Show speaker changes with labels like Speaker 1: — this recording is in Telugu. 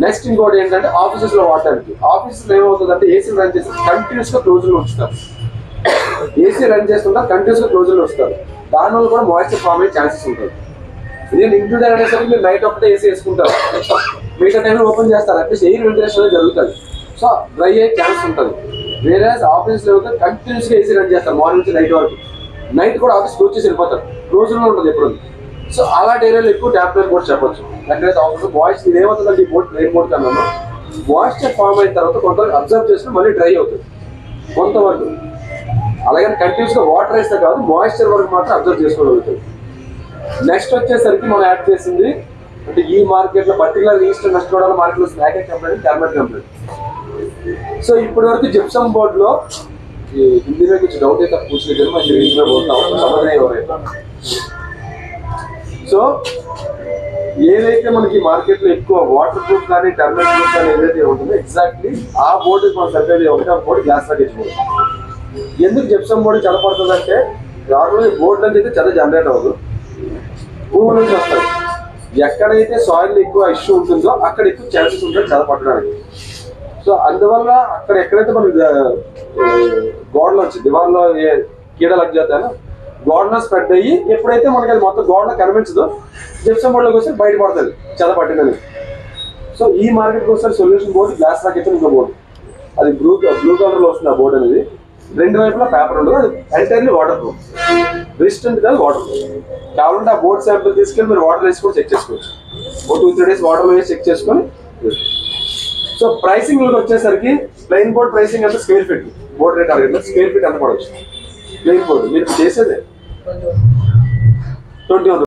Speaker 1: నెక్స్ట్ ఇంకోటి ఏంటంటే ఆఫీసెస్ లో వాడడానికి. ఆఫీసెస్ లో ఏమవుతుందంటే ఏసీ రన్ చేసి కంటిన్యూస్ గా క్లోజ్ లో ఉంచుతారు. ఏసీ రన్ చేస్తుంటే కంటిన్యూస్ గా క్లోజ్ లో ఉంచుతారు. దానివల్ల కూడా మాయిశ్చర్ ఫామ్ అయ్యే ఛాన్సెస్ ఉంటుంది. నేను ఇంక్లూడర్ అనేసరికి మీరు నైట్ ఒకటే ఏసీ వేసుకుంటారు, మిగతా టైంలో ఓపెన్ చేస్తారు, అట్లీస్ట్ ఎయిర్ వెంటిలేషన్ అనేది జరుగుతుంది. సో డ్రై అయ్యే ఛాన్స్ ఉంటుంది. వేరే ఆఫీస్ లో కంటిన్యూస్ గా ఏసీ రన్ చేస్తారు మార్నింగ్ నుంచి నైట్ వరకు. నైట్ కూడా ఆఫీస్ క్లోజ్ చేసి వెళ్ళిపోతారు, క్లోజ్ లో ఉంటుంది ఎప్పుడు. సో అలాంటి ఏరియాలో ఎక్కువ ట్యాప్ లైన్ కూడా చెప్పొచ్చు. ఎక్కడైతే ఆఫీస్ మాయిశ్చర్ ఇది ఏమవుతుందంటే ఈ బోట్ రెయిన్ బోట్ కన్నా మాయిశ్చర్ ఫామ్ అయిన తర్వాత కొంతవరకు అబ్జర్వ్ చేసుకుని మళ్ళీ డ్రై అవుతుంది కొంతవరకు. అలాగే కంటిన్యూస్ గా వాటర్ వేస్తే కాదు, మాయిశ్చర్ వరకు మాత్రం అబ్జర్వ్ చేసుకోగలుగుతుంది. నెక్స్ట్ వచ్చేసరికి మనం యాడ్ చేసింది అంటే ఈ మార్కెట్ లో పర్టికులర్ ఈస్ట్ వెస్ట్ గోదావరి మార్కెట్ లో snack company, turmeric company. So ఇప్పటి వరకు జిప్సమ్ బోర్డ్ లో हिंदी में कुछ डाउट है तब पूछ लीजिए, मैं इंग्लिश में बोलता हूँ, समझ नहीं हो रहे. సో ఏదైతే మనకి మార్కెట్ లో ఎక్కువ వాటర్ ప్రూఫ్ కానీ టర్మరిక్ ప్రూఫ్ కానీ ఏదైతే ఉంటుందో ఎగ్జాక్ట్లీ ఆ బోర్డు మనం సర్వే ఒకటి ఆ బోర్డు గ్లాస్ ప్యాకేజ్ బోర్డు. ఎందుకు జిప్సమ్ బోర్డు చాలా పడుతుంది అంటే నార్మల్గా బోర్డు నుంచి అయితే చాలా జనరేట్ అవ్వదు, భూమి నుంచి వస్తుంది. ఎక్కడైతే సాయిల్ ఎక్కువ ఇష్యూ ఉంటుందో అక్కడ ఎక్కువ ఛాన్సెస్ ఉంటుంది చాలా పట్టడానికి. సో అందువల్ల అక్కడ ఎక్కడైతే మన గోడలో వచ్చి దివార్లో కీడ లగ్ చేస్తానో గోడలో స్ప్రెడ్ అయ్యి ఎప్పుడైతే మనకి అది మొత్తం గోడలో కనిపించదో జిప్సమ్ బోర్డులోకి వస్తే బయటపడుతుంది చాలా పట్టినది. సో ఈ మార్కెట్కి వస్తే సొల్యూషన్ బోర్డు గ్లాస్ ప్యాకేజ్ ఇంకో బోర్డు, అది బ్లూ కలర్లో వస్తుంది ఆ బోర్డు అనేది. రెండు వైపులా పేపర్ ఉండదు, అది ఎంటైర్లీ వాటర్ ప్రూఫ్, రెసిస్టెంట్ కాదు వాటర్ ప్రూఫ్. కావాలంటే ఆ బోర్డ్ శాంపిల్ తీసుకెళ్ళి మీరు వాటర్ వేసి కూడా చెక్ చేసుకోవచ్చు. ఓ 2-3 days వాటర్లో వేసి చెక్ చేసుకొని. సో ప్రైసింగ్ వచ్చేసరికి ప్లెయిన్ బోర్డ్ ప్రైసింగ్ అంటే స్క్వేర్ ఫీట్ బోర్డ్ రేట్ అడిగితే స్క్వేర్ ఫీట్ ఎంత పడవచ్చు. ప్లెయిన్ బోర్డు మీరు చేసేదే 21